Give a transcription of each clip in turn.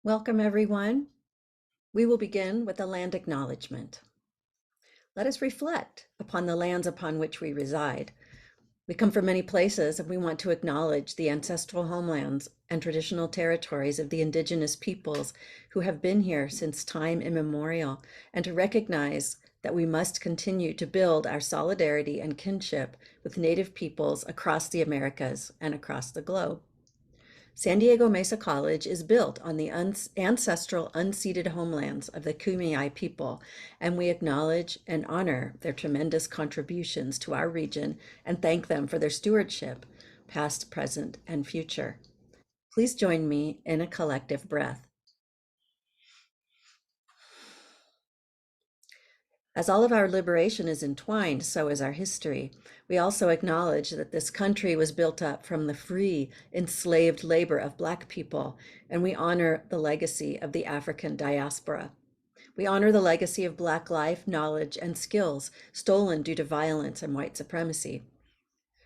Welcome, everyone. We will begin with a land acknowledgement. Let us reflect upon the lands upon which we reside. We come from many places, and we want to acknowledge the ancestral homelands and traditional territories of the indigenous peoples who have been here since time immemorial, and to recognize that we must continue to build our solidarity and kinship with Native peoples across the Americas and across the globe. San Diego Mesa College is built on the ancestral unceded homelands of the Kumeyaay people, and we acknowledge and honor their tremendous contributions to our region and thank them for their stewardship, past, present, and future. Please join me in a collective breath. As all of our liberation is entwined, so is our history. We also acknowledge that this country was built up from the free, enslaved labor of Black people, and we honor the legacy of the African diaspora. We honor the legacy of Black life, knowledge, and skills stolen due to violence and white supremacy.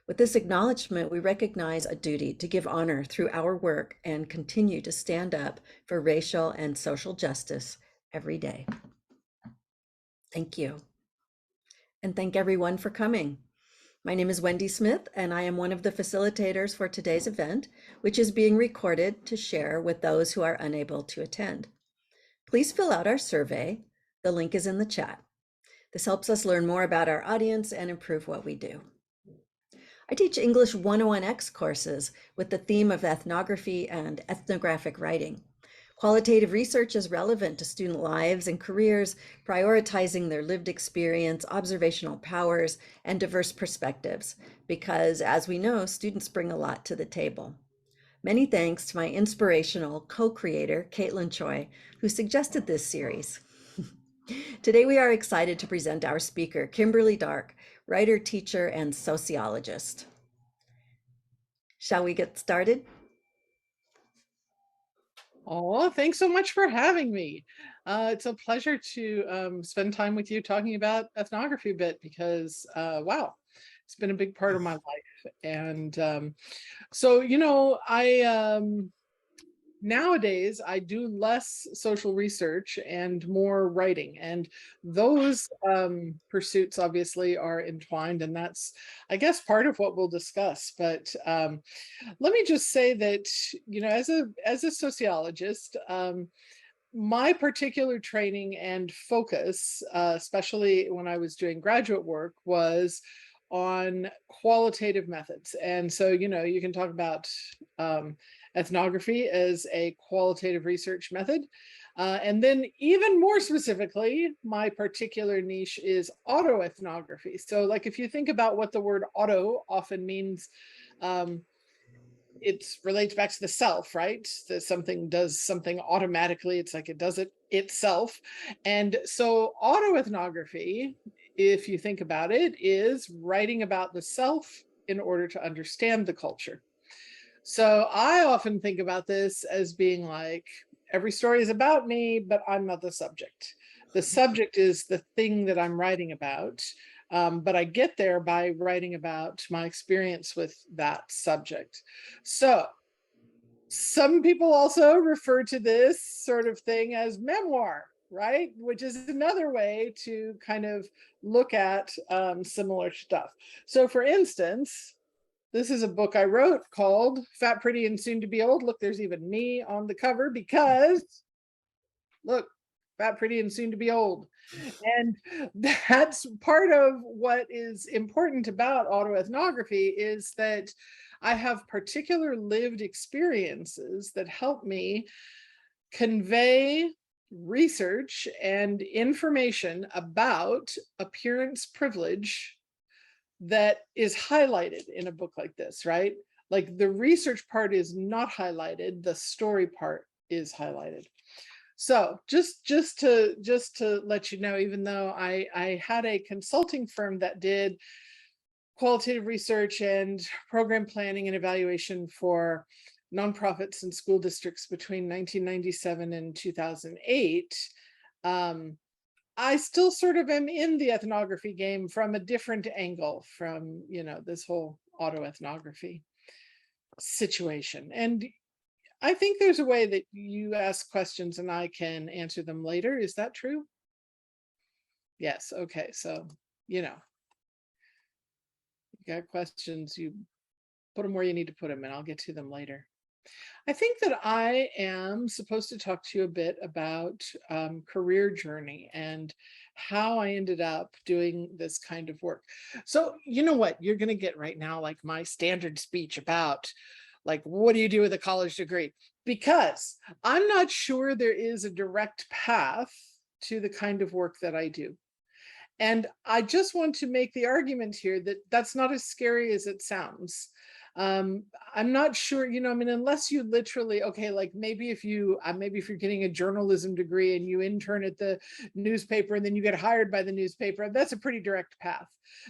With this acknowledgement, we recognize a duty to give honor through our work and continue to stand up for racial and social justice every day. Thank you. And thank everyone for coming. My name is Wendy Smith, and I am one of the facilitators for today's event, which is being recorded to share with those who are unable to attend. Please fill out our survey. The link is in the chat. This helps us learn more about our audience and improve what we do. I teach English 101X courses with the theme of ethnography and ethnographic writing. Qualitative research is relevant to student lives and careers, prioritizing their lived experience, observational powers, and diverse perspectives, because as we know, students bring a lot to the table. Many thanks to my inspirational co-creator, Katlin Choi, who suggested this series. Today we are excited to present our speaker, Kimberly Dark, writer, teacher, and sociologist. Shall we get started? Oh, thanks so much for having me. It's a pleasure to spend time with you talking about ethnography a bit because, wow, it's been a big part of my life. And so, nowadays I do less social research and more writing, and those pursuits obviously are entwined, and that's, I guess, part of what we'll discuss. But let me just say that, as a sociologist, my particular training and focus, especially when I was doing graduate work, was on qualitative methods. And so, you can talk about ethnography as a qualitative research method. And then even more specifically, my particular niche is autoethnography. So like if you think about what the word auto often means, it relates back to the self, right? That something does something automatically. It's like it does it itself. And so autoethnography, if you think about it, is writing about the self in order to understand the culture. So I often think about this as being like every story is about me, but I'm not the subject. The subject is the thing that I'm writing about. But I get there by writing about my experience with that subject. So some people also refer to this sort of thing as memoir, right? Which is another way to kind of look at similar stuff. So for instance, this is a book I wrote called Fat, Pretty, and Soon to Be Old. Look, there's even me on the cover because, look, fat, pretty, and soon to be old. And that's part of what is important about autoethnography is that I have particular lived experiences that help me convey research and information about appearance privilege that is highlighted in a book like this, right? Like the research part is not highlighted, the story part is highlighted. So just to let you know, even though I had a consulting firm that did qualitative research and program planning and evaluation for nonprofits and school districts between 1997 and 2008, I still sort of am in the ethnography game from a different angle from, this whole autoethnography situation. And I think there's a way that you ask questions and I can answer them later. Is that true? Yes. Okay. So, you know, you got questions, you put them where you need to put them, and I'll get to them later. I think that I am supposed to talk to you a bit about career journey and how I ended up doing this kind of work. So, you know what? You're going to get right now, like my standard speech about, like, what do you do with a college degree? Because I'm not sure there is a direct path to the kind of work that I do. And I just want to make the argument here that that's not as scary as it sounds. Um, I'm not sure, you know, I mean, unless you literally, okay, like maybe if you're getting a journalism degree and you intern at the newspaper and then you get hired by the newspaper, that's a pretty direct path.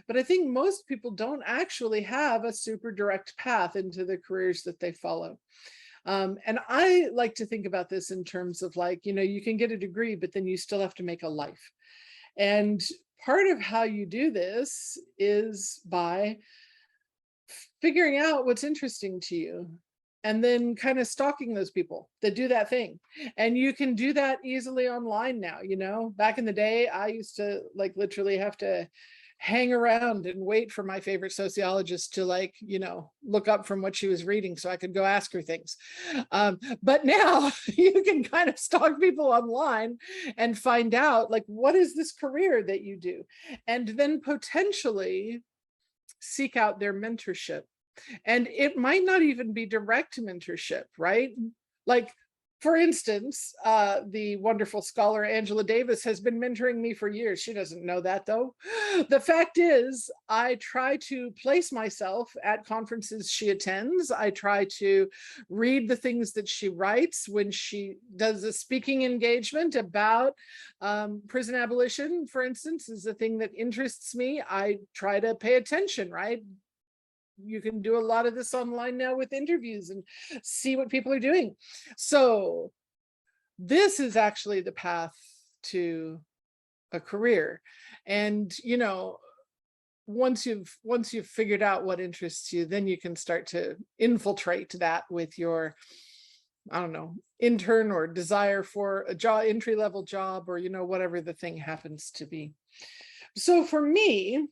But I think most people don't actually have a super direct path into the careers that they follow. And I like to think about this in terms of, like, you know, you can get a degree, but then you still have to make a life. And part of how you do this is by figuring out what's interesting to you and then kind of stalking those people that do that thing. And you can do that easily online now. You know, back in the day, I used to, like, literally have to hang around and wait for my favorite sociologist to, like, you know, look up from what she was reading so I could go ask her things. But now you can kind of stalk people online and find out, like, what is this career that you do? And then potentially seek out their mentorship. And it might not even be direct mentorship, right? Like, for instance, the wonderful scholar Angela Davis has been mentoring me for years. She doesn't know that, though. The fact is, I try to place myself at conferences she attends. I try to read the things that she writes when she does a speaking engagement about prison abolition, for instance, is a thing that interests me. I try to pay attention, right? You can do a lot of this online now with interviews and see what people are doing. So this is actually the path to a career. And, you know, once you've figured out what interests you, then you can start to infiltrate that with your, I don't know, intern or desire for a job, entry level job, or, you know, whatever the thing happens to be. So for me,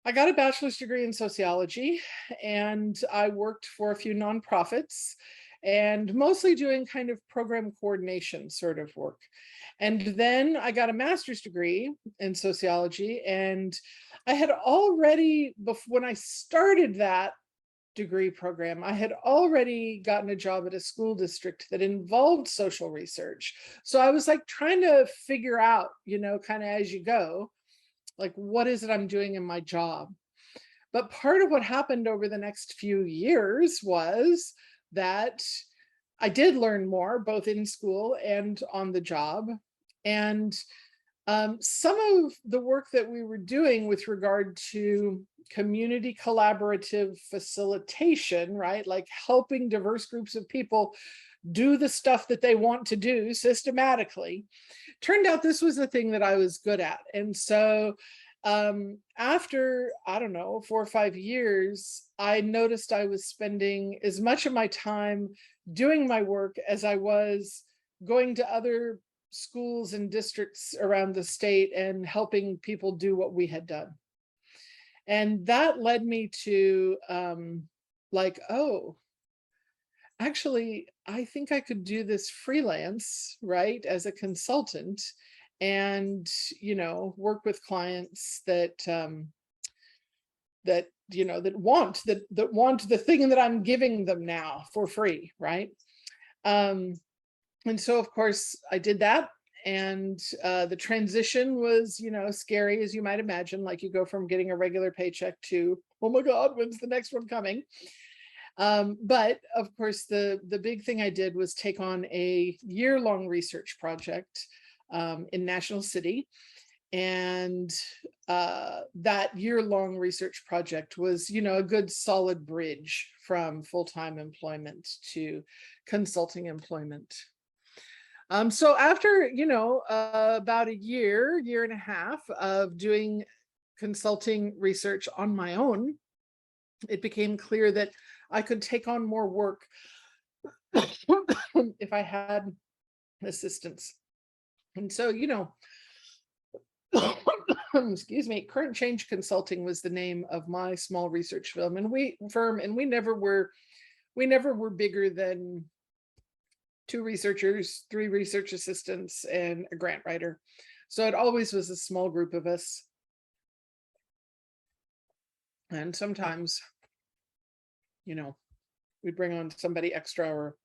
I got a bachelor's degree in sociology, and I worked for a few nonprofits and mostly doing kind of program coordination sort of work. And then I got a master's degree in sociology, and I had already, when I started that degree program, I had already gotten a job at a school district that involved social research. So I was, like, trying to figure out, you know, kind of as you go, like, what is it I'm doing in my job? But part of what happened over the next few years was that I did learn more, both in school and on the job. And some of the work that we were doing with regard to community collaborative facilitation, right? Like helping diverse groups of people do the stuff that they want to do systematically, turned out this was the thing that I was good at. And so after, I don't know, 4 or 5 years, I noticed I was spending as much of my time doing my work as I was going to other schools and districts around the state and helping people do what we had done. And that led me to like, oh, actually, I think I could do this freelance, right, as a consultant, and, you know, work with clients that that, you know, that want the thing that I'm giving them now for free, right? And so, of course, I did that. And the transition was, you know, scary, as you might imagine. Like, you go from getting a regular paycheck to, oh my God, when's the next one coming? But of course, the big thing I did was take on a year-long research project in National City. And that year-long research project was, you know, a good solid bridge from full-time employment to consulting employment. So after, you know, about a year and a half of doing consulting research on my own, it became clear that I could take on more work if I had assistance. And so, excuse me, Current Change Consulting was the name of my small research firm, and we never were bigger than 2 researchers, 3 research assistants, and a grant writer. So it always was a small group of us. And sometimes, we'd bring on somebody extra, or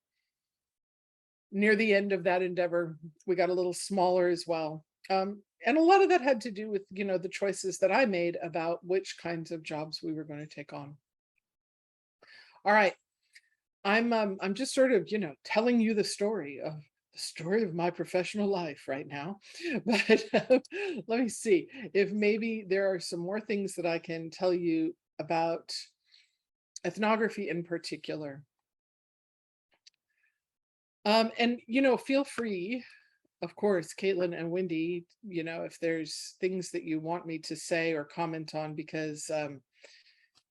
near the end of that endeavor, we got a little smaller as well. And a lot of that had to do with, the choices that I made about which kinds of jobs we were going to take on. All right. I'm just sort of, telling you the story of my professional life right now. But let me see if maybe there are some more things that I can tell you about ethnography in particular. And feel free, of course, Katlin and Wendy, if there's things that you want me to say or comment on, because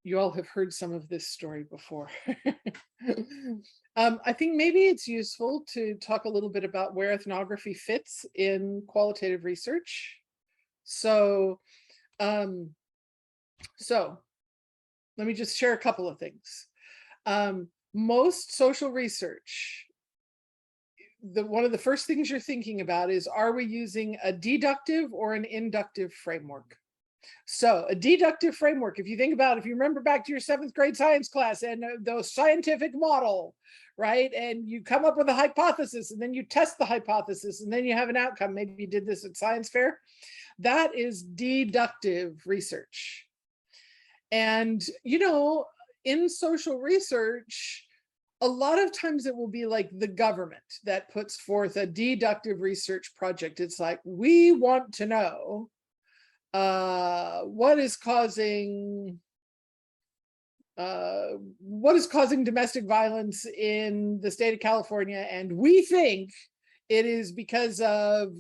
you all have heard some of this story before. I think maybe it's useful to talk a little bit about where ethnography fits in qualitative research. So let me just share a couple of things. Most social research, one of the first things you're thinking about is, are we using a deductive or an inductive framework? So a deductive framework, if you remember back to your 7th grade science class and the scientific model, right? And you come up with a hypothesis, and then you test the hypothesis, and then you have an outcome. Maybe you did this at science fair. That is deductive research. And, in social research, a lot of times it will be like the government that puts forth a deductive research project. It's like, we want to know what is causing domestic violence in the state of California, and we think it is because of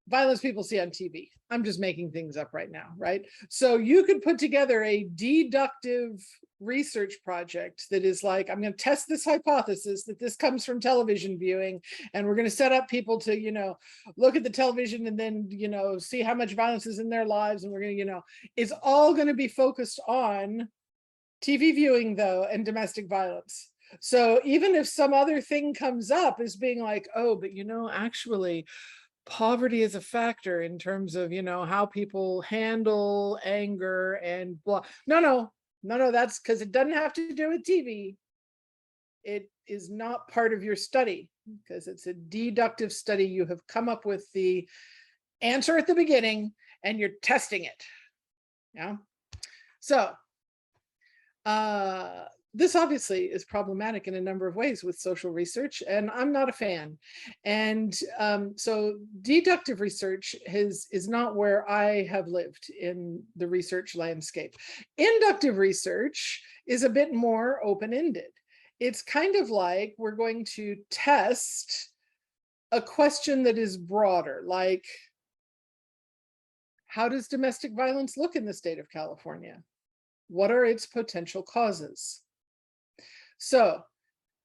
violence people see on TV. I'm just making things up right now, right? So you could put together a deductive research project that is like, I'm going to test this hypothesis that this comes from television viewing, and we're going to set up people to, look at the television and then, see how much violence is in their lives. And we're going to, it's all going to be focused on TV viewing, though, and domestic violence. So even if some other thing comes up as being like, oh, but actually, poverty is a factor in terms of, how people handle anger and blah. No, that's because it doesn't have to do with TV. It is not part of your study because it's a deductive study. You have come up with the answer at the beginning and you're testing it. Yeah. So, this obviously is problematic in a number of ways with social research, and I'm not a fan. And so deductive research is not where I have lived in the research landscape. Inductive research is a bit more open-ended. It's kind of like we're going to test a question that is broader, like, how does domestic violence look in the state of California? What are its potential causes? So,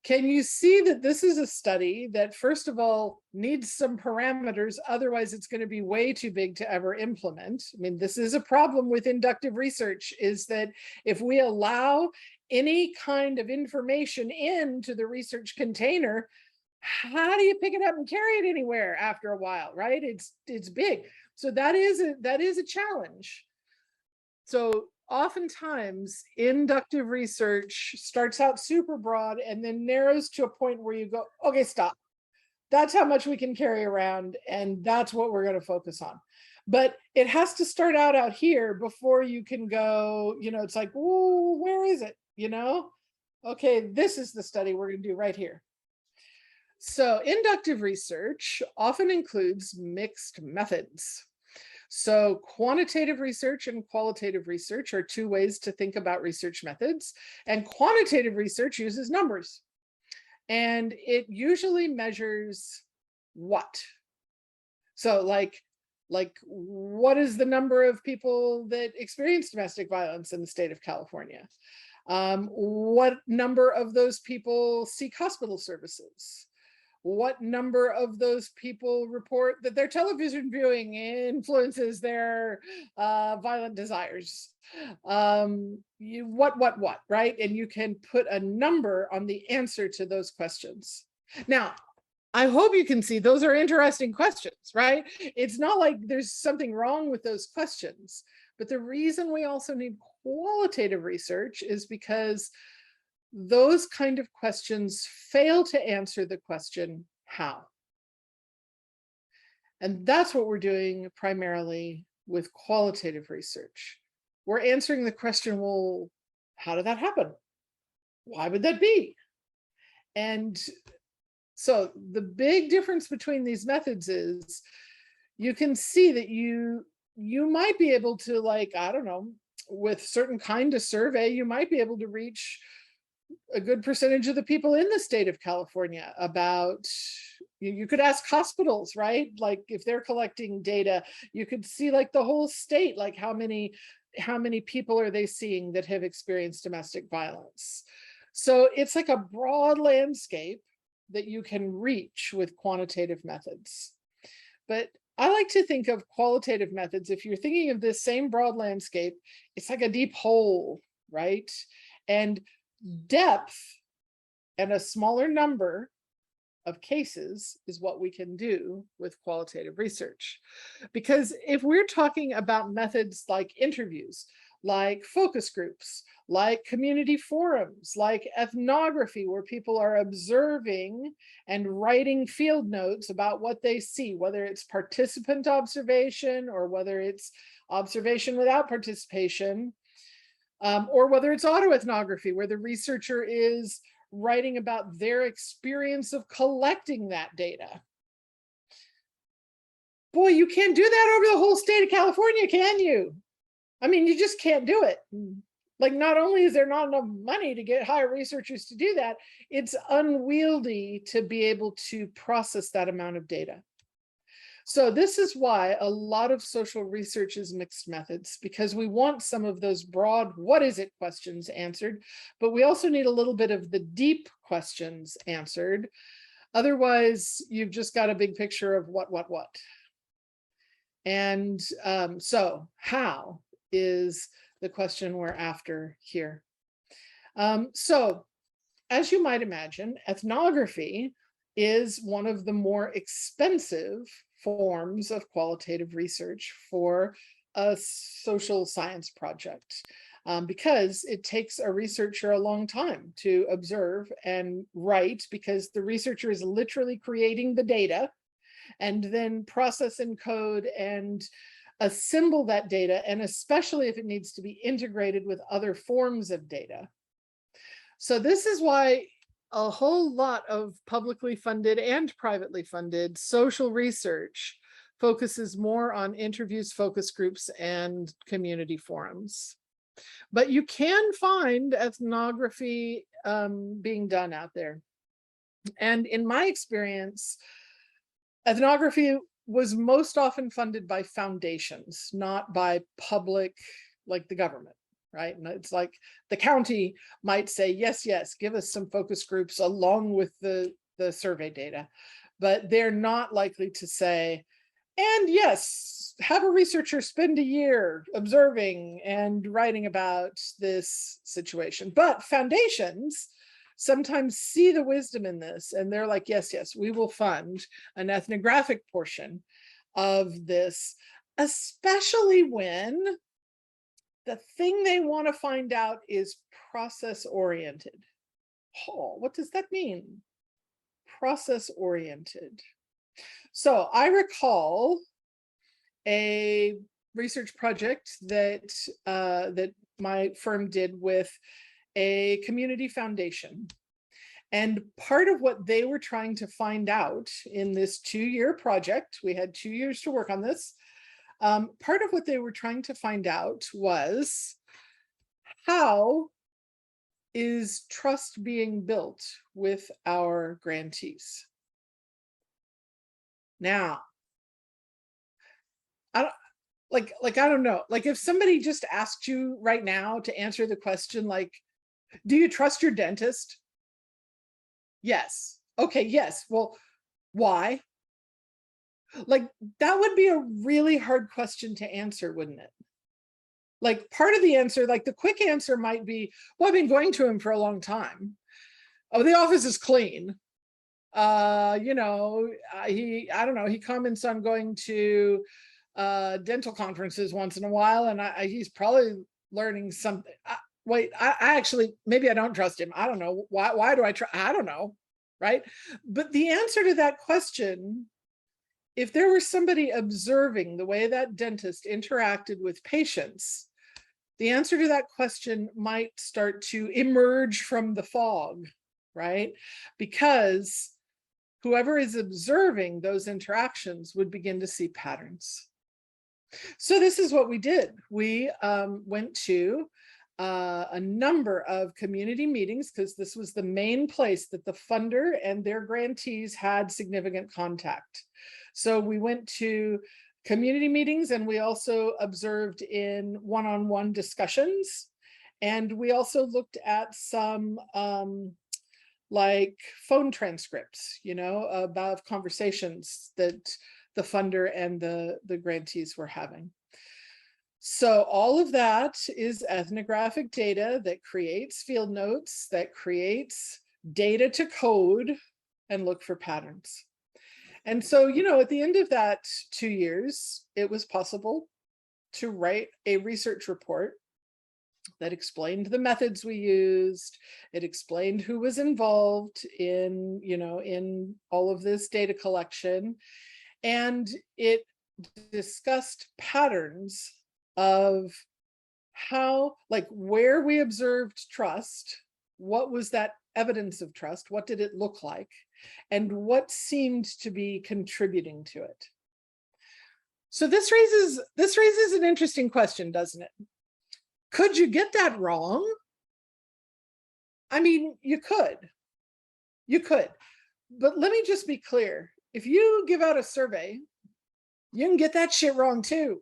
can you see that this is a study that, first of all, needs some parameters, otherwise it's going to be way too big to ever implement? I mean, this is a problem with inductive research, is that if we allow any kind of information into the research container, how do you pick it up and carry it anywhere after a while, right? It's big. So that is a challenge. So oftentimes inductive research starts out super broad and then narrows to a point where you go, okay, stop. That's how much we can carry around, and that's what we're going to focus on. But it has to start out here before you can go, it's like, ooh, where is it? Okay, this is the study we're going to do right here. So inductive research often includes mixed methods. So quantitative research and qualitative research are 2 ways to think about research methods. And quantitative research uses numbers. And it usually measures what? So like what is the number of people that experience domestic violence in the state of California? What number of those people seek hospital services? What number of those people report that their television viewing influences their violent desires? What, right? And you can put a number on the answer to those questions. Now, I hope you can see those are interesting questions, right? It's not like there's something wrong with those questions, but the reason we also need qualitative research is because those kind of questions fail to answer the question, how? And that's what we're doing primarily with qualitative research. We're answering the question, well, how did that happen? Why would that be? And so the big difference between these methods is you can see that you might be able to, like, I don't know, with certain kind of survey, you might be able to reach a good percentage of the people in the state of California about, you could ask hospitals, right? Like if they're collecting data, you could see like the whole state, like how many people are they seeing that have experienced domestic violence. So it's like a broad landscape that you can reach with quantitative methods. But I like to think of qualitative methods, if you're thinking of this same broad landscape, it's like a deep hole, right? And depth and a smaller number of cases is what we can do with qualitative research. Because if we're talking about methods like interviews, like focus groups, like community forums, like ethnography, where people are observing and writing field notes about what they see, whether it's participant observation or whether it's observation without participation, or whether it's autoethnography, where the researcher is writing about their experience of collecting that data. Boy, you can't do that over the whole state of California, can you? I mean, you just can't do it. Like, not only is there not enough money to get hire researchers to do that, it's unwieldy to be able to process that amount of data. So this is why a lot of social research is mixed methods, because we want some of those broad, what is it questions answered, but we also need a little bit of the deep questions answered. Otherwise, you've just got a big picture of what. And so how is the question we're after here. So as you might imagine, ethnography is one of the more expensive forms of qualitative research for a social science project, because it takes a researcher a long time to observe and write, because the researcher is literally creating the data and then process and code and assemble that data, and especially if it needs to be integrated with other forms of data. So this is why a whole lot of publicly funded and privately funded social research focuses more on interviews, focus groups, and community forums. But you can find ethnography being done out there. And in my experience, ethnography was most often funded by foundations, not by public, like the government, right? And it's like the county might say, yes, give us some focus groups along with the survey data, but they're not likely to say, and yes, have a researcher spend a year observing and writing about this situation. But foundations sometimes see the wisdom in this, and they're like, yes, we will fund an ethnographic portion of this, especially when the thing they want to find out is process oriented. Oh, what does that mean? Process oriented. So I recall a research project that that my firm did with a community foundation. And part of what they were trying to find out in this 2-year project, we had 2 years to work on this. Part of what they were trying to find out was, how is trust being built with our grantees? Now, I don't, I don't know, like if somebody just asked you right now to answer the question, like, Do you trust your dentist? Yes. Okay, yes. Well, why? Like, that would be a really hard question to answer, wouldn't it? Like, part of the answer, like the quick answer might be, well, I've been going to him for a long time. Oh, the office is clean. You know, I don't know, he comments on going to dental conferences once in a while, and he's probably learning something. Wait, I actually, maybe I don't trust him. I don't know. Why do I try? I don't know. Right. But the answer to that question, if there was somebody observing the way that dentist interacted with patients, the answer to that question might start to emerge from the fog, right? Because whoever is observing those interactions would begin to see patterns. So this is what we did. We went to a number of community meetings, because this was the main place that the funder and their grantees had significant contact. So we went to community meetings, and we also observed in one-on-one discussions. And we also looked at some like phone transcripts, you know, about conversations that the funder and the grantees were having. So all of that is ethnographic data that creates field notes, that creates data to code and look for patterns. And so, you know, at the end of that 2 years, it was possible to write a research report that explained the methods we used. It explained who was involved in, you know, in all of this data collection. And it discussed patterns of how, like, where we observed trust, what was that evidence of trust, what did it look like, and what seemed to be contributing to it. So this raises an interesting question, doesn't it? Could you get that wrong? I mean, you could, but let me just be clear. If you give out a survey, you can get that shit wrong too,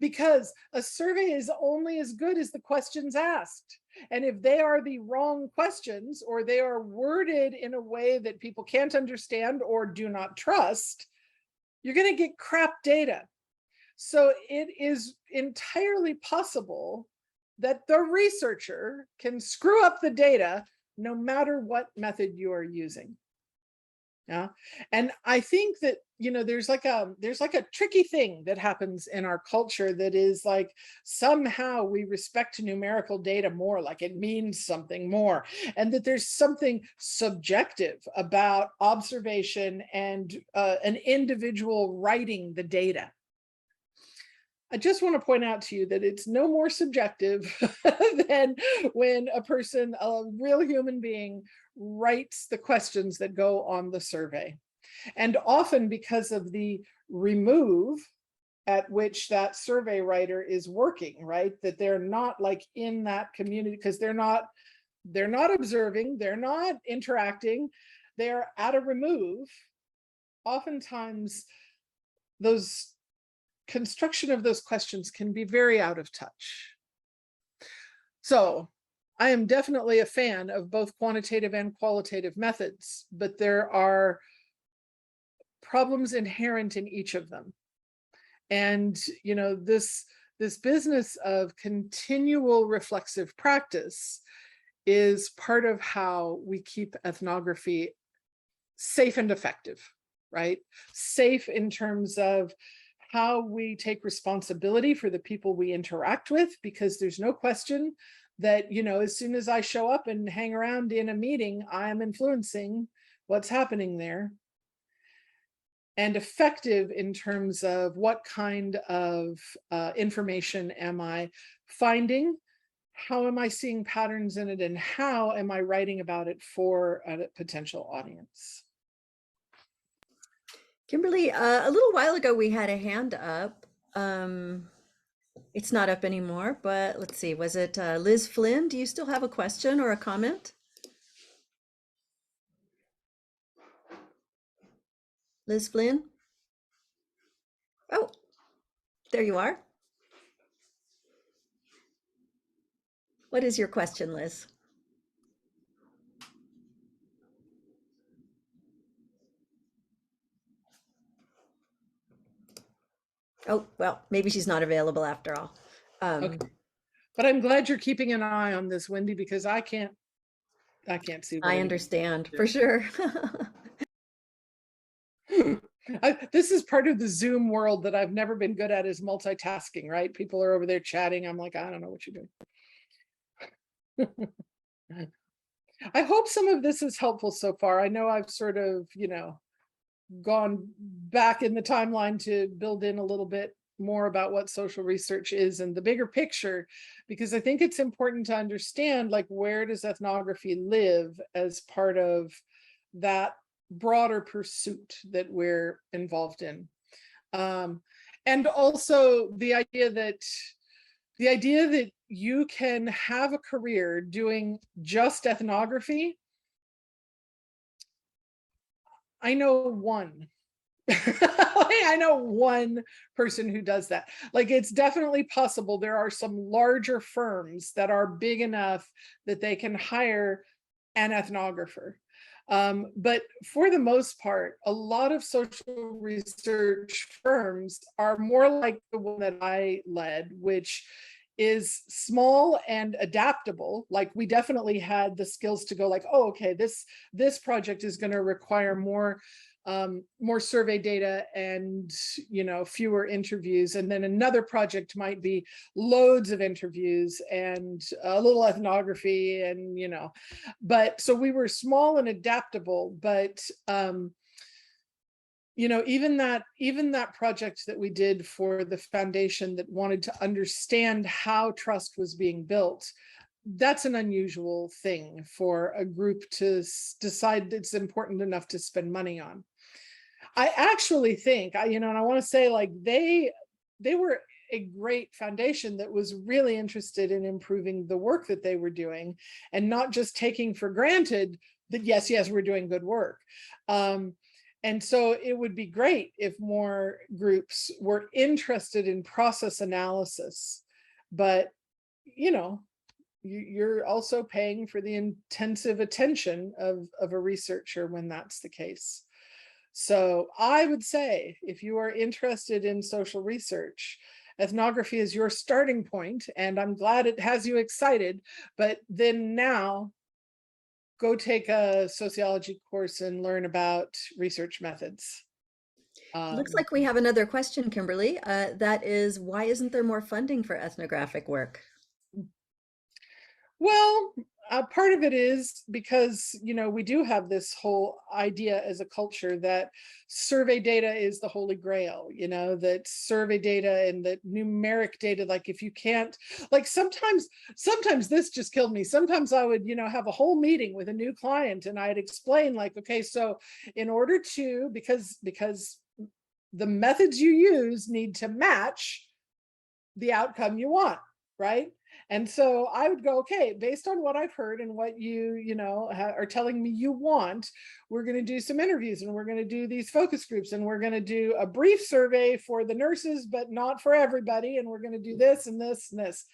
because a survey is only as good as the questions asked. And if they are the wrong questions, or they are worded in a way that people can't understand or do not trust, you're going to get crap data. So it is entirely possible that the researcher can screw up the data no matter what method you are using. Yeah. And I think that, you know, there's like a tricky thing that happens in our culture that is like, somehow we respect numerical data more, like it means something more, and that there's something subjective about observation and an individual writing the data. I just want to point out to you that it's no more subjective than when a person, a real human being, writes the questions that go on the survey. And often, because of the remove at which that survey writer is working, right? That they're not like in that community, because they're not observing, they're not interacting, they're at a remove. Oftentimes, those construction of those questions can be very out of touch. So I am definitely a fan of both quantitative and qualitative methods, but there are problems inherent in each of them. And, you know, this business of continual reflexive practice is part of how we keep ethnography safe and effective, right? Safe in terms of how we take responsibility for the people we interact with, because there's no question that, you know, as soon as I show up and hang around in a meeting, I am influencing what's happening there. And effective in terms of what kind of information am I finding, how am I seeing patterns in it, and how am I writing about it for a potential audience. Kimberly, a little while ago we had a hand up. It's not up anymore, but let's see, was it Liz Flynn? Do you still have a question or a comment? Liz Flynn? Oh, there you are. What is your question, Liz? Oh, well, maybe she's not available after all. Okay. But I'm glad you're keeping an eye on this, Wendy, because I can't see what I anybody's understand for doing. sure. This is part of the Zoom world that I've never been good at, is multitasking, right? People are over there chatting. I'm like, I don't know what you're doing. I hope some of this is helpful so far. I know I've sort of, gone back in the timeline to build in a little bit more about what social research is and the bigger picture, because I think it's important to understand, like, where does ethnography live as part of that broader pursuit that we're involved in. And also the idea that you can have a career doing just ethnography. I know one. I know one person who does that. Like, it's definitely possible. There are some larger firms that are big enough that they can hire an ethnographer. But for the most part, a lot of social research firms are more like the one that I led, which is small and adaptable. Like, we definitely had the skills to go like, oh, okay, this project is going to require more survey data and fewer interviews, and then another project might be loads of interviews and a little ethnography, and but so we were small and adaptable. But even that project that we did for the foundation that wanted to understand how trust was being built, that's an unusual thing for a group to decide it's important enough to spend money on. I actually think, and I want to say, like, they were a great foundation that was really interested in improving the work that they were doing, and not just taking for granted that yes, we're doing good work. And so it would be great if more groups were interested in process analysis, but you're also paying for the intensive attention of a researcher when that's the case. So I would say, if you are interested in social research, ethnography is your starting point, and I'm glad it has you excited. But then now, go take a sociology course and learn about research methods. Looks like we have another question, Kimberly. That is, why isn't there more funding for ethnographic work? Well, part of it is because, we do have this whole idea as a culture that survey data is the holy grail, that survey data and that numeric data, like, if you can't, like, sometimes this just killed me. Sometimes I would, have a whole meeting with a new client, and I'd explain, like, okay, so in order to, because the methods you use need to match the outcome you want, right? And so I would go, okay, based on what I've heard and what are telling me you want, we're going to do some interviews, and we're going to do these focus groups, and we're going to do a brief survey for the nurses, but not for everybody. And we're going to do this and this and this.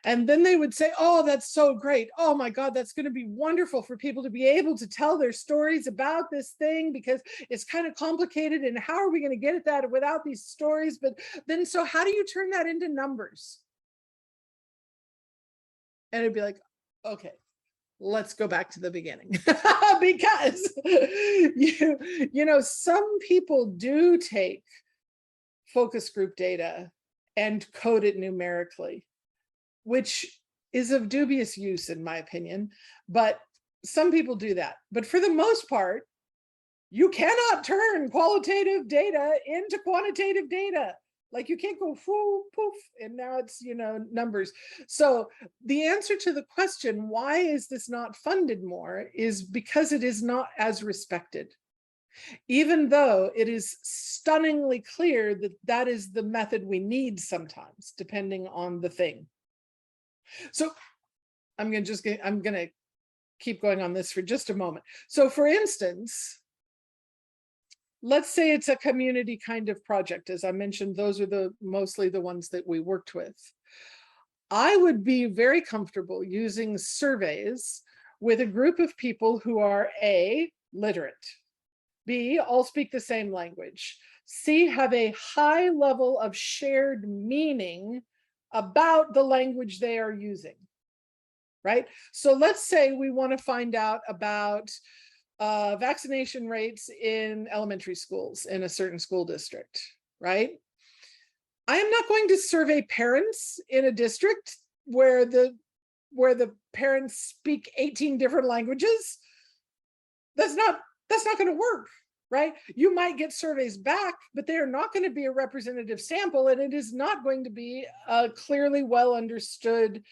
And then they would say, oh, that's so great. Oh my God, that's going to be wonderful for people to be able to tell their stories about this thing, because it's kind of complicated. And how are we going to get at that without these stories? But then, so how do you turn that into numbers? And it'd be like, okay, let's go back to the beginning. Because some people do take focus group data and code it numerically, which is of dubious use in my opinion, but some people do that. But for the most part, you cannot turn qualitative data into quantitative data. Like, you can't go poof, and now it's, numbers. So the answer to the question, why is this not funded more, is because it is not as respected. Even though it is stunningly clear that that is the method we need sometimes, depending on the thing. So I'm going to keep going on this for just a moment. So for instance, let's say it's a community kind of project. As I mentioned, those are mostly the ones that we worked with. I would be very comfortable using surveys with a group of people who are A, literate, B, all speak the same language. C, have a high level of shared meaning about the language they are using, right? So let's say we want to find out about vaccination rates in elementary schools in a certain school district, right? I am not going to survey parents in a district where the parents speak 18 different languages. That's not going to work, right? You might get surveys back, but they are not going to be a representative sample, and it is not going to be a clearly well understood,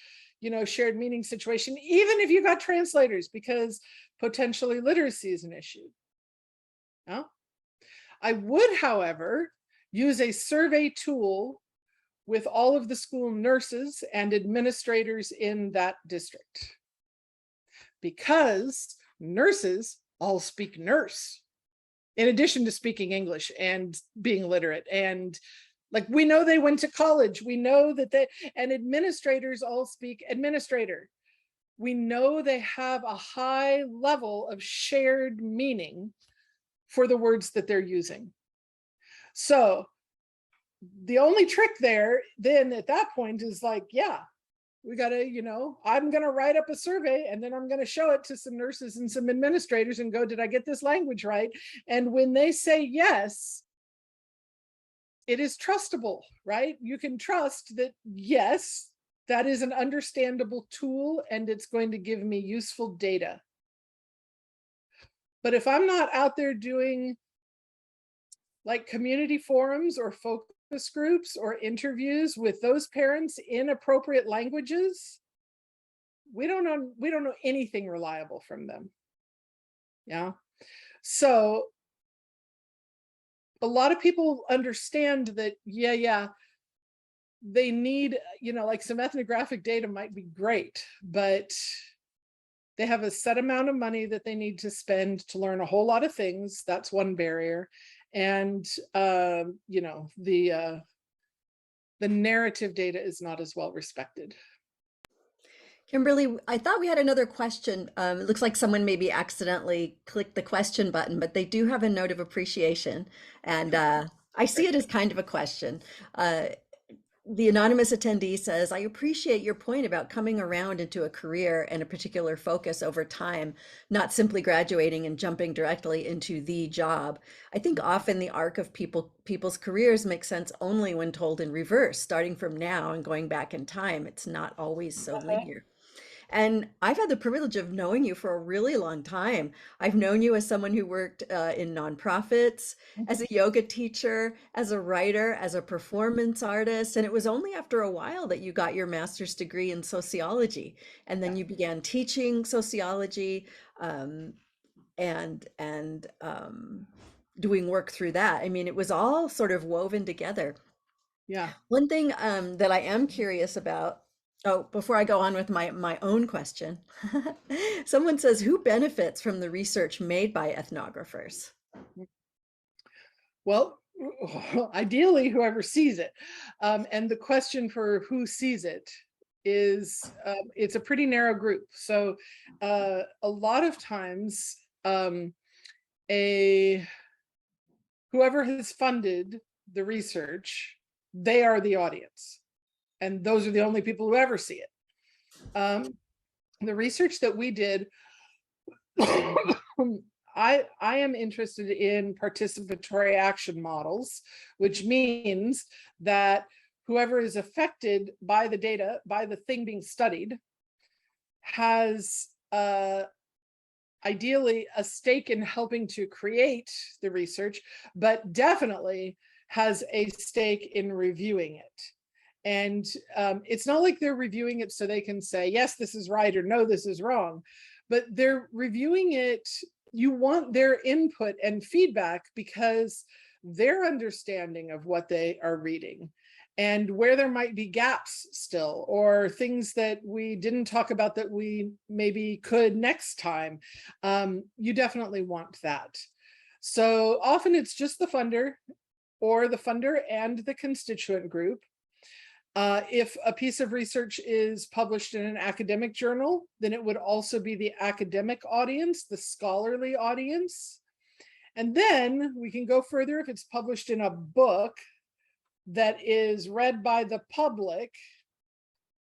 shared meaning situation, even if you got translators, because potentially literacy is an issue. No? I would, however, use a survey tool with all of the school nurses and administrators in that district, because nurses all speak nurse in addition to speaking English and being literate. And like, we know they went to college. We know that and administrators all speak administrator. We know they have a high level of shared meaning for the words that they're using. So the only trick there then at that point is like, yeah, we got to, I'm going to write up a survey, and then I'm going to show it to some nurses and some administrators and go, did I get this language right? And when they say yes, it is trustable, right? You can trust that, yes, that is an understandable tool and it's going to give me useful data. But if I'm not out there doing like community forums or focus groups or interviews with those parents in appropriate languages, we don't know anything reliable from them. Yeah. So a lot of people understand that, yeah, they need, like some ethnographic data might be great, but they have a set amount of money that they need to spend to learn a whole lot of things. That's one barrier. And, the narrative data is not as well respected. Kimberly, I thought we had another question. It looks like someone maybe accidentally clicked the question button, but they do have a note of appreciation. And I see it as kind of a question. The anonymous attendee says, I appreciate your point about coming around into a career and a particular focus over time, not simply graduating and jumping directly into the job. I think often the arc of people's careers makes sense only when told in reverse, starting from now and going back in time. It's not always so linear. And I've had the privilege of knowing you for a really long time. I've known you as someone who worked in nonprofits, as a yoga teacher, as a writer, as a performance artist. And it was only after a while that you got your master's degree in sociology. And then you began teaching sociology and doing work through that. I mean, it was all sort of woven together. Yeah. One thing that I am curious about, oh, before I go on with my own question, someone says, who benefits from the research made by ethnographers? Well, ideally, whoever sees it. And the question for who sees it is, it's a pretty narrow group. So a lot of times, whoever has funded the research, they are the audience. And those are the only people who ever see it. The research that we did, I am interested in participatory action models, which means that whoever is affected by the data, by the thing being studied, has ideally a stake in helping to create the research, but definitely has a stake in reviewing it. And it's not like they're reviewing it so they can say, yes, this is right, or no, this is wrong, but they're reviewing it. You want their input and feedback because their understanding of what they are reading and where there might be gaps still, or things that we didn't talk about that we maybe could next time. You definitely want that. So often it's just the funder, or the funder and the constituent group. If a piece of research is published in an academic journal, then it would also be the academic audience, the scholarly audience. And then we can go further if it's published in a book that is read by the public,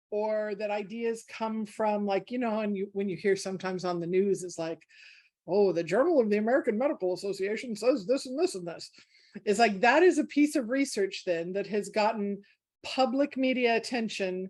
or that ideas come from, like, and when you hear sometimes on the news, it's like, oh, the Journal of the American Medical Association says this and this and this. It's like, that is a piece of research then that has gotten public media attention.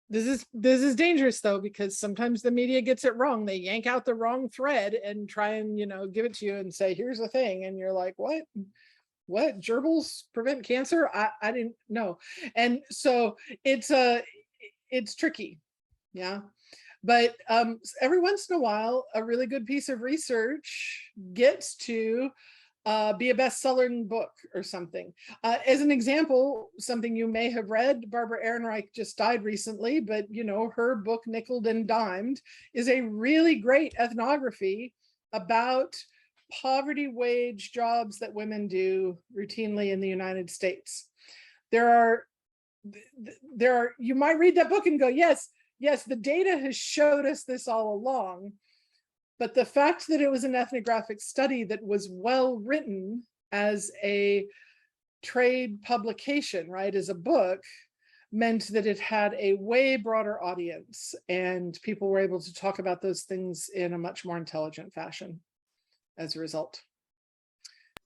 This is dangerous though, because sometimes the media gets it wrong. They yank out the wrong thread and try and, give it to you and say, here's the thing. And you're like, what gerbils prevent cancer? I didn't know. And so it's tricky. Yeah. But every once in a while, a really good piece of research gets to be a best-selling book or something. As an example, something you may have read, Barbara Ehrenreich just died recently, but her book Nickeled and Dimed is a really great ethnography about poverty wage jobs that women do routinely in the United States. There are, you might read that book and go, yes, the data has showed us this all along. But the fact that it was an ethnographic study that was well written as a trade publication, right, as a book, meant that it had a way broader audience, and people were able to talk about those things in a much more intelligent fashion as a result.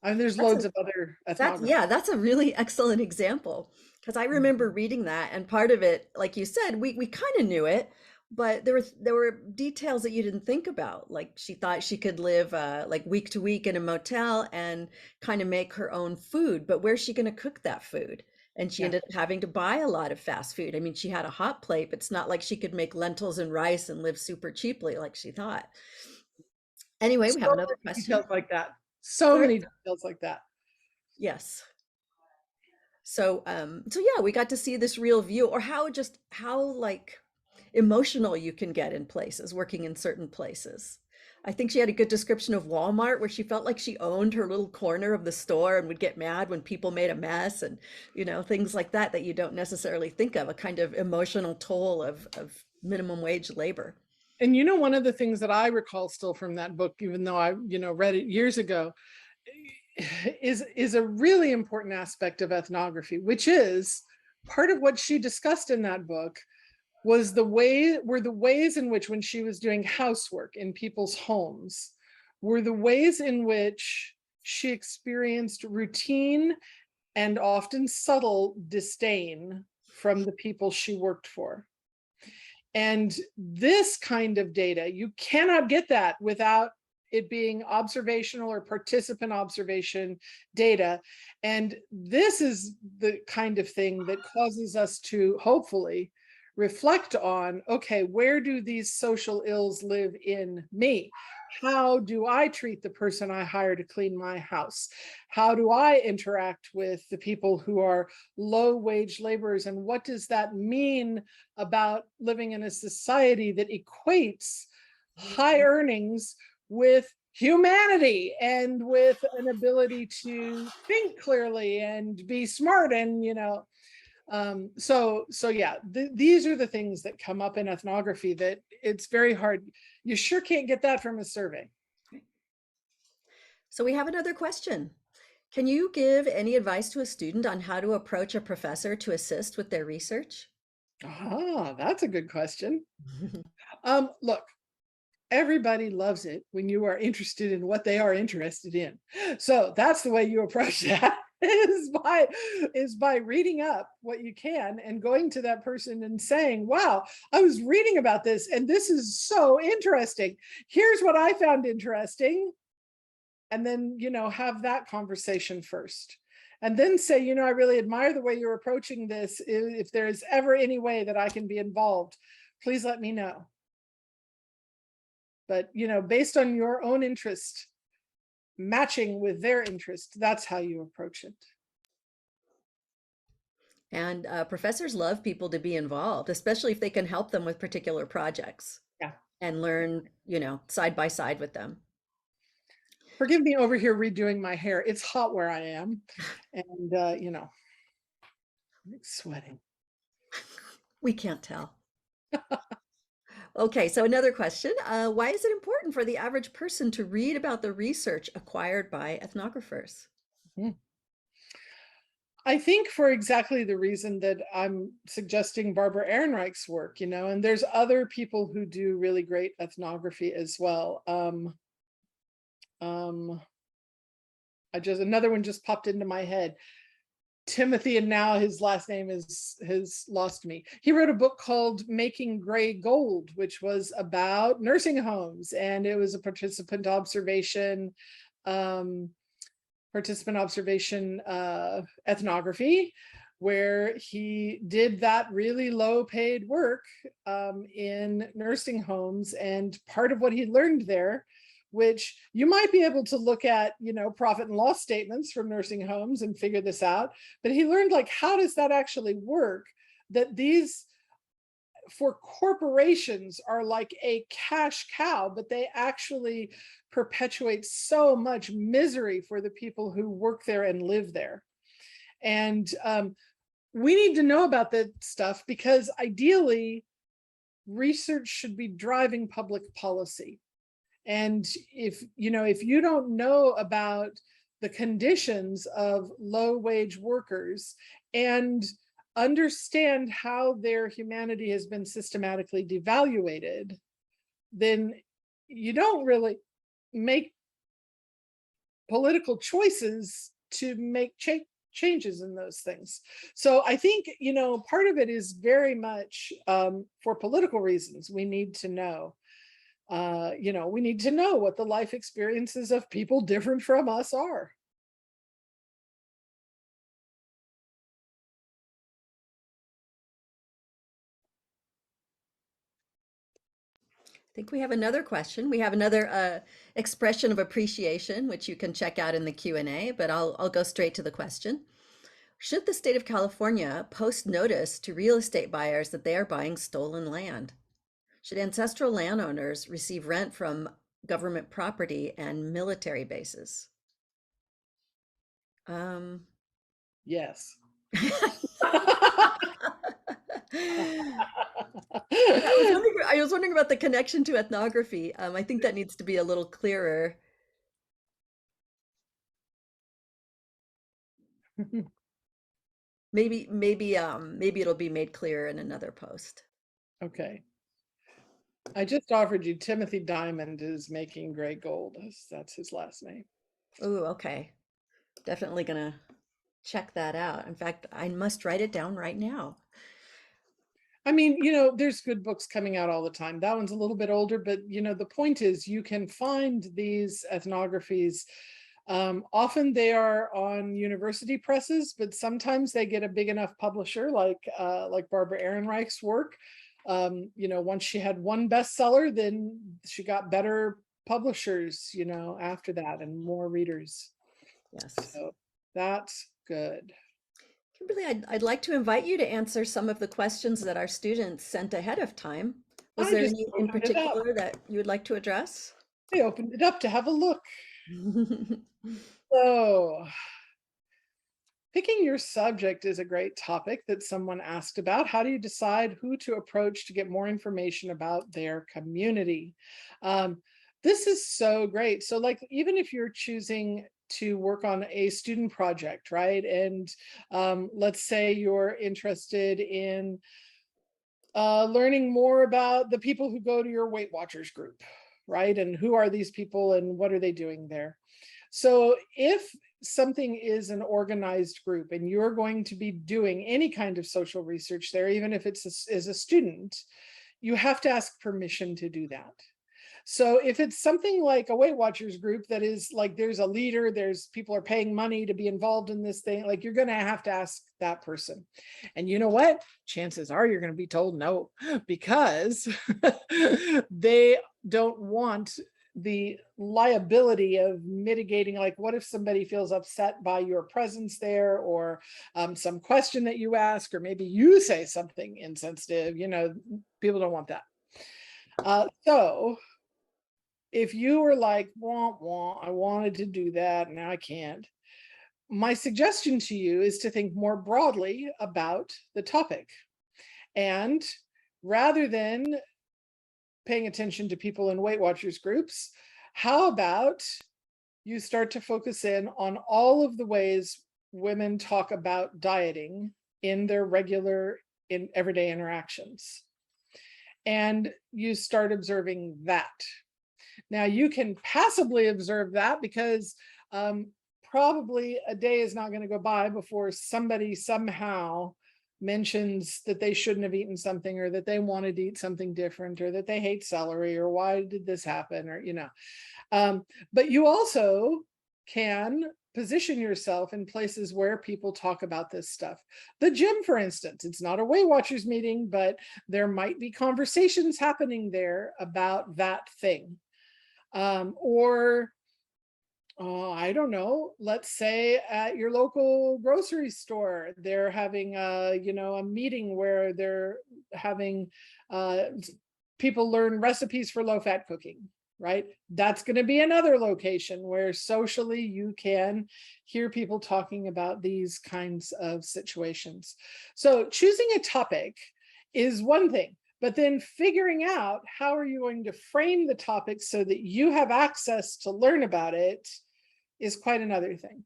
I mean, there's loads of other ethnography. That's a really excellent example, because I remember reading that, and part of it, like you said, we kind of knew it, but there were details that you didn't think about. Like, she thought she could live like week to week in a motel and kind of make her own food, but where's she going to cook that food? And she ended up having to buy a lot of fast food. I mean, she had a hot plate, but it's not like she could make lentils and rice and live super cheaply like she thought. Anyway, we have another question. Details like that. So many details like that. Yes. So yeah, we got to see this real view, or how like emotional you can get in places, working in certain places. I think she had a good description of Walmart, where she felt like she owned her little corner of the store and would get mad when people made a mess, and things like that you don't necessarily think of, a kind of emotional toll of minimum wage labor. And one of the things that I recall still from that book, even though I read it years ago, is a really important aspect of ethnography, which is part of what she discussed in that book was the ways in which, when she was doing housework in people's homes, were the ways in which she experienced routine and often subtle disdain from the people she worked for. And this kind of data, you cannot get that without it being observational or participant observation data. And this is the kind of thing that causes us to hopefully reflect on, okay, where do these social ills live in me? How do I treat the person I hire to clean my house? How do I interact with the people who are low wage laborers? And what does that mean about living in a society that equates high earnings with humanity and with an ability to think clearly and be smart? And so yeah, these are the things that come up in ethnography that it's very hard. You sure can't get that from a survey. So we have another question. Can you give any advice to a student on how to approach a professor to assist with their research? That's a good question. Look, everybody loves it when you are interested in what they are interested in. So that's the way you approach that. is by reading up what you can and going to that person and saying, wow, I was reading about this and this is so interesting. Here's what I found interesting. And then, have that conversation first. And then say, I really admire the way you're approaching this. If there's ever any way that I can be involved, please let me know. But, based on your own interest, matching with their interest, that's how you approach it. And professors love people to be involved, especially if they can help them with particular projects. Yeah. And learn, side by side with them. Forgive me over here redoing my hair. It's hot where I am. And, I'm sweating. We can't tell. Okay, so another question. Why is it important for the average person to read about the research acquired by ethnographers? Hmm. I think for exactly the reason that I'm suggesting Barbara Ehrenreich's work, and there's other people who do really great ethnography as well. Um, another one just popped into my head. Timothy, and now his last name has lost me. He wrote a book called Making Gray Gold, which was about nursing homes, and it was a um, participant observation ethnography, where he did that really low paid work in nursing homes. And part of what he learned there, which you might be able to look at, profit and loss statements from nursing homes and figure this out, but he learned, like, how does that actually work? That these, for corporations, are like a cash cow, but they actually perpetuate so much misery for the people who work there and live there. And we need to know about that stuff, because ideally research should be driving public policy. And if you don't know about the conditions of low wage workers and understand how their humanity has been systematically devaluated, then you don't really make political choices to make changes in those things. So I think, part of it is very much for political reasons. We need to know. We need to know what the life experiences of people different from us are. I think we have another question. We have another expression of appreciation, which you can check out in the Q&A, but I'll go straight to the question. Should the state of California post notice to real estate buyers that they are buying stolen land? Should ancestral landowners receive rent from government property and military bases? Um, Yes. Yeah, I was wondering about the connection to ethnography. I think that needs to be a little clearer. Maybe it'll be made clearer in another post. Okay. I just offered you Timothy Diamond is Making Gray Gold. That's his last name. Oh, okay. Definitely gonna check that out. In fact, I must write it down right now. I mean, there's good books coming out all the time. That one's a little bit older, but the point is you can find these ethnographies. Often they are on university presses, but sometimes they get a big enough publisher, like Barbara Ehrenreich's work. Once she had one bestseller, then she got better publishers, after that, and more readers. Yes. So that's good. Kimberly, I'd like to invite you to answer some of the questions that our students sent ahead of time. Was I there just any in opened it up. particular that you would like to address? I opened it up to have a look. So, picking your subject is a great topic that someone asked about. How do you decide who to approach to get more information about their community? This is so great. So, like, even if you're choosing to work on a student project, right? And let's say you're interested in learning more about the people who go to your Weight Watchers group, right? And who are these people and what are they doing there? So if something is an organized group and you're going to be doing any kind of social research there, even if it's as a student, you have to ask permission to do that. So if it's something like a Weight Watchers group that is like, there's a leader, there's people are paying money to be involved in this thing, like, you're going to have to ask that person. And you know what? Chances are you're going to be told no, because they don't want the liability of mitigating, like, what if somebody feels upset by your presence there, or some question that you ask, or maybe you say something insensitive. People don't want that. So if you were like, wah, wah, I wanted to do that, now I can't, my suggestion to you is to think more broadly about the topic. And rather than paying attention to people in Weight Watchers groups, how about you start to focus in on all of the ways women talk about dieting in their regular, in everyday interactions. And you start observing that. Now you can passively observe that because probably a day is not going to go by before somebody somehow mentions that they shouldn't have eaten something, or that they wanted to eat something different, or that they hate celery, or why did this happen, or but you also can position yourself in places where people talk about this stuff. The gym, for instance, it's not a Weight Watchers meeting, but there might be conversations happening there about that thing. Or I don't know, let's say at your local grocery store, they're having a meeting where they're having people learn recipes for low-fat cooking, right? That's going to be another location where socially you can hear people talking about these kinds of situations. So choosing a topic is one thing, but then figuring out how are you going to frame the topic so that you have access to learn about it is quite another thing.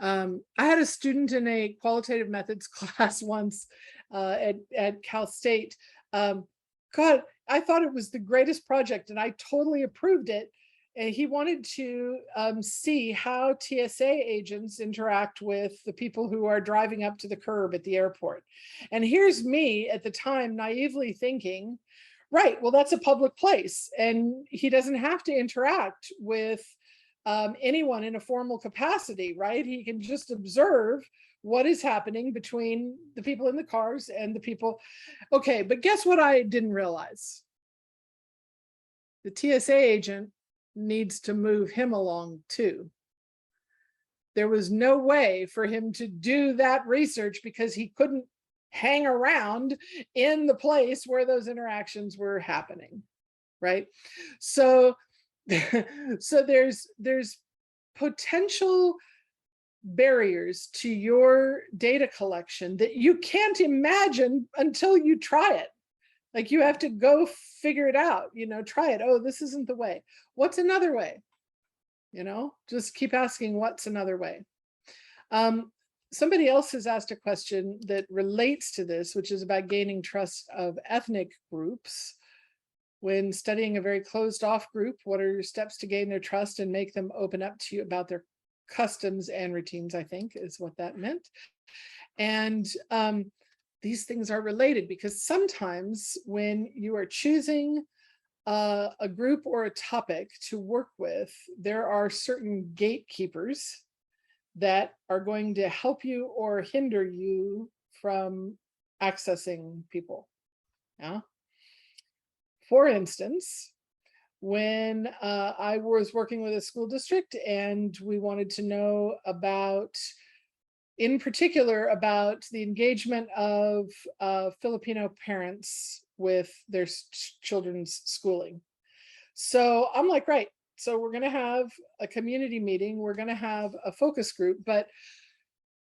I had a student in a qualitative methods class once at Cal State. God, I thought it was the greatest project and I totally approved it. And he wanted to see how TSA agents interact with the people who are driving up to the curb at the airport. And here's me at the time naively thinking, right, well, that's a public place and he doesn't have to interact with anyone in a formal capacity, right? He can just observe what is happening between the people in the cars and the people. Okay, but guess what I didn't realize? The TSA agent needs to move him along too. There was no way for him to do that research because he couldn't hang around in the place where those interactions were happening, right? So so there's potential barriers to your data collection that you can't imagine until you try it. Like you have to go figure it out, try it. Oh, this isn't the way. What's another way? Just keep asking what's another way. Somebody else has asked a question that relates to this, which is about gaining trust of ethnic groups. When studying a very closed off group, what are your steps to gain their trust and make them open up to you about their customs and routines, I think is what that meant. And these things are related because sometimes when you are choosing a group or a topic to work with, there are certain gatekeepers that are going to help you or hinder you from accessing people. Yeah. For instance, when I was working with a school district and we wanted to know about, in particular, about the engagement of Filipino parents with their children's schooling. So I'm like, right, so we're going to have a community meeting, we're going to have a focus group, but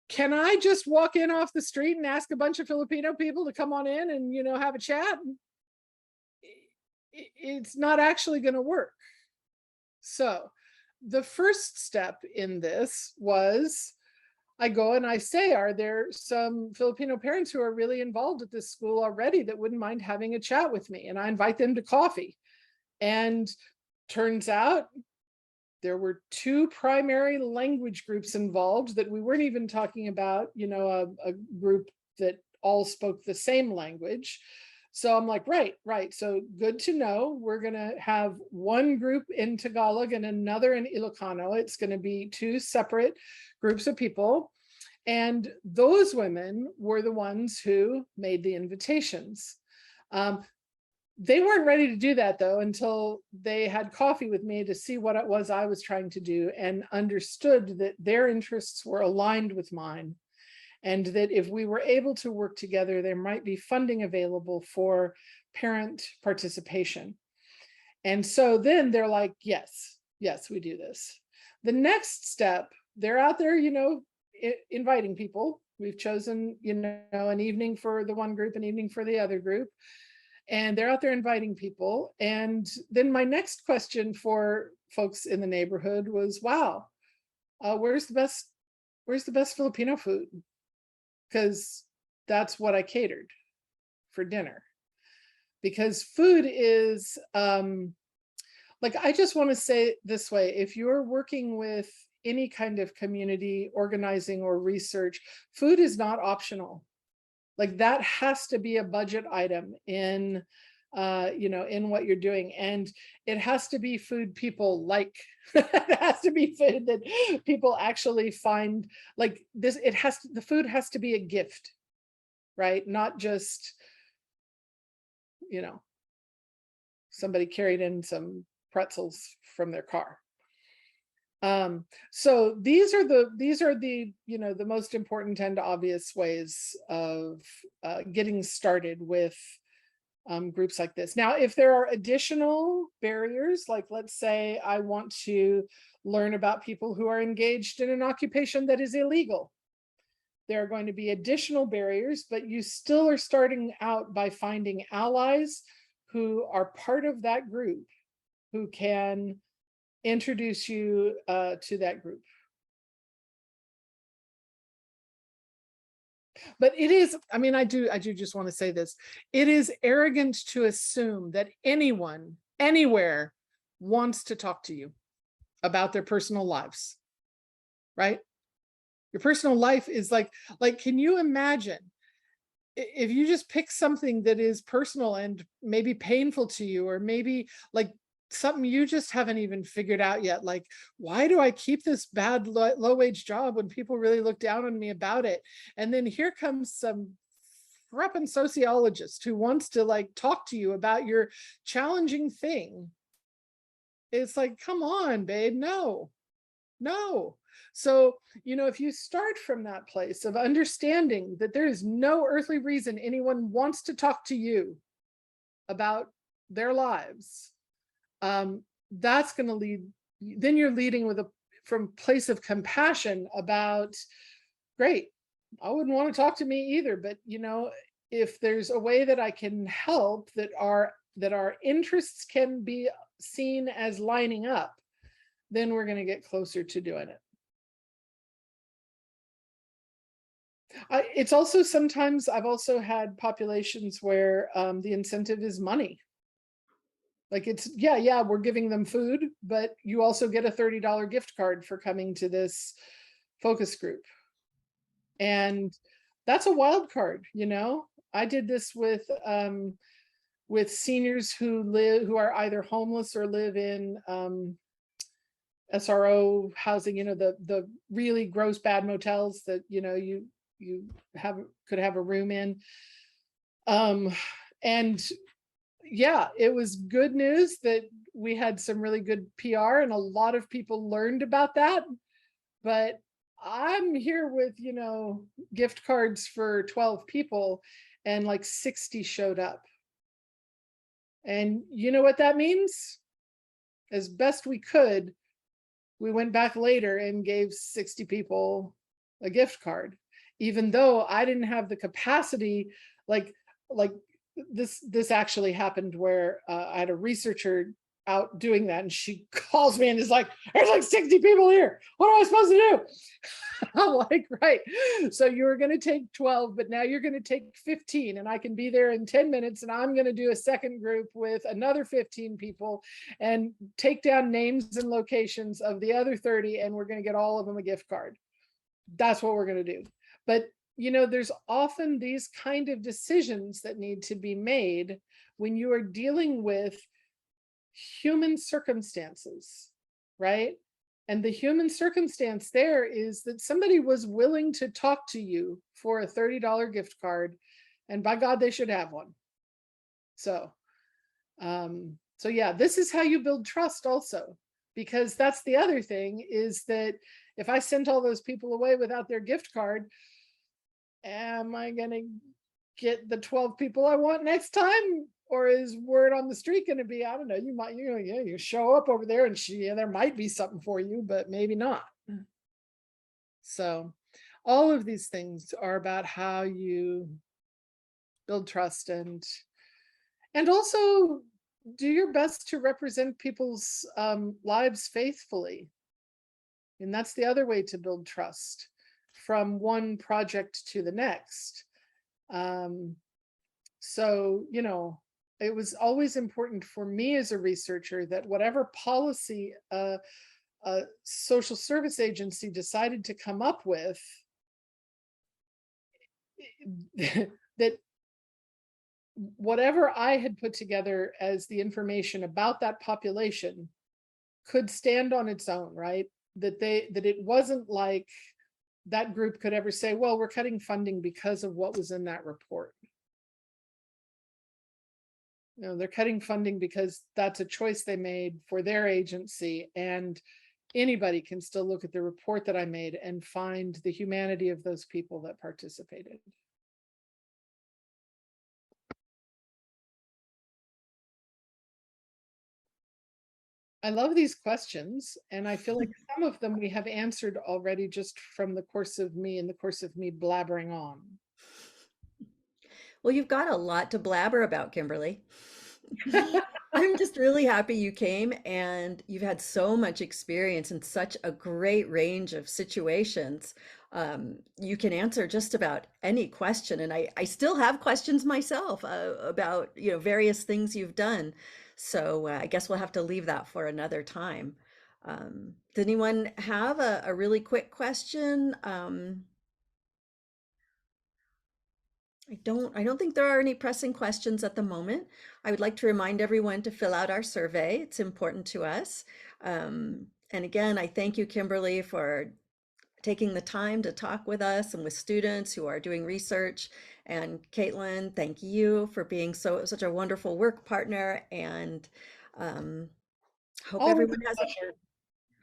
can I just walk in off the street and ask a bunch of Filipino people to come on in and, have a chat? It's not actually going to work. So the first step in this was I go and I say, are there some Filipino parents who are really involved at this school already that wouldn't mind having a chat with me? And I invite them to coffee. And turns out there were two primary language groups involved that we weren't even talking about, a group that all spoke the same language. So I'm like, right. So good to know. We're going to have one group in Tagalog and another in Ilocano. It's going to be two separate groups of people. And those women were the ones who made the invitations. They weren't ready to do that, though, until they had coffee with me to see what it was I was trying to do and understood that their interests were aligned with mine. And that if we were able to work together, there might be funding available for parent participation. And so then they're like, yes, we do this. The next step, they're out there, inviting people. We've chosen, an evening for the one group, an evening for the other group. and they're out there inviting people. And then my next question for folks in the neighborhood was, wow, where's the best Filipino food? Because that's what I catered for dinner. Because food is, like, I just want to say it this way: if you're working with any kind of community organizing or research, food is not optional. Like, that has to be a budget item in, in what you're doing. And it has to be food people like. It has to be food that people actually find like this. The food has to be a gift, right? Not just, you know, somebody carried in some pretzels from their car. So these are the the most important and obvious ways of getting started with groups like this. Now, if there are additional barriers, like let's say I want to learn about people who are engaged in an occupation that is illegal, there are going to be additional barriers, but you still are starting out by finding allies who are part of that group, who can introduce you to that group. But it is, I mean, I do just want to say this. It is arrogant to assume that anyone, anywhere, wants to talk to you about their personal lives, right? Your personal life is like, can you imagine if you just pick something that is personal and maybe painful to you, or maybe like something you just haven't even figured out yet, like, why do I keep this bad low-wage job when people really look down on me about it? And then here comes some freppin' sociologist who wants to like talk to you about your challenging thing. It's like, come on, babe, no. So, if you start from that place of understanding that there is no earthly reason anyone wants to talk to you about their lives, that's going to lead, then you're leading from place of compassion about, great, I wouldn't want to talk to me either, but if there's a way that I can help, that our interests can be seen as lining up, then we're going to get closer to doing it. It's also sometimes, I've also had populations where the incentive is money. Like, it's, yeah, we're giving them food, but you also get a $30 gift card for coming to this focus group. And that's a wild card, I did this with seniors who are either homeless or live in SRO housing, the really gross bad motels that you could have a room in. And yeah, it was good news that we had some really good PR and a lot of people learned about that. But I'm here with, gift cards for 12 people, and like 60 showed up. And you know what that means? As best we could, we went back later and gave 60 people a gift card, even though I didn't have the capacity. Like this actually happened where I had a researcher out doing that, and she calls me and is like, there's like 60 people here, what am I supposed to do? I'm like, right, so you were going to take 12, but now you're going to take 15, and I can be there in 10 minutes, and I'm going to do a second group with another 15 people and take down names and locations of the other 30, and we're going to get all of them a gift card. That's what we're going to do. But there's often these kind of decisions that need to be made when you are dealing with human circumstances, right? And the human circumstance there is that somebody was willing to talk to you for a $30 gift card, and by God, they should have one. So yeah, this is how you build trust also, because that's the other thing, is that if I sent all those people away without their gift card, am I going to get the 12 people I want next time? Or is word on the street going to be, I don't know, you show up over there and there might be something for you, but maybe not. So all of these things are about how you build trust. And And also do your best to represent people's lives faithfully. And that's the other way to build trust from one project to the next. Um, so, it was always important for me as a researcher that whatever policy a social service agency decided to come up with, that whatever I had put together as the information about that population could stand on its own, right? That it wasn't like that group could ever say, well, we're cutting funding because of what was in that report. They're cutting funding because that's a choice they made for their agency, and anybody can still look at the report that I made and find the humanity of those people that participated. I love these questions, and I feel like some of them we have answered already just from the course of me blabbering on. Well, you've got a lot to blabber about, Kimberly. I'm just really happy you came, and you've had so much experience in such a great range of situations. You can answer just about any question, and I still have questions myself about various things you've done. So I guess we'll have to leave that for another time. Does anyone have a really quick question? I don't think there are any pressing questions at the moment. I would like to remind everyone to fill out our survey. It's important to us. And again, I thank you, Kimberly, for taking the time to talk with us and with students who are doing research. And Katlin, thank you for being such a wonderful work partner. And hope Always everyone has a pleasure.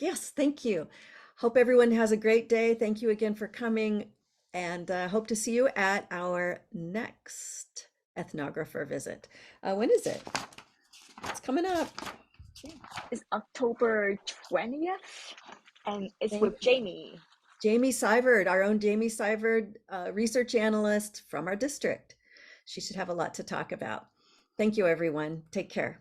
yes, thank you. Hope everyone has a great day. Thank you again for coming, and hope to see you at our next ethnographer visit. When is it? It's coming up. It's October 20th, and it's Thank with you. Jamie. Jamie Seiverd, our own Jamie Seiverd, research analyst from our district. She should have a lot to talk about. Thank you, everyone. Take care.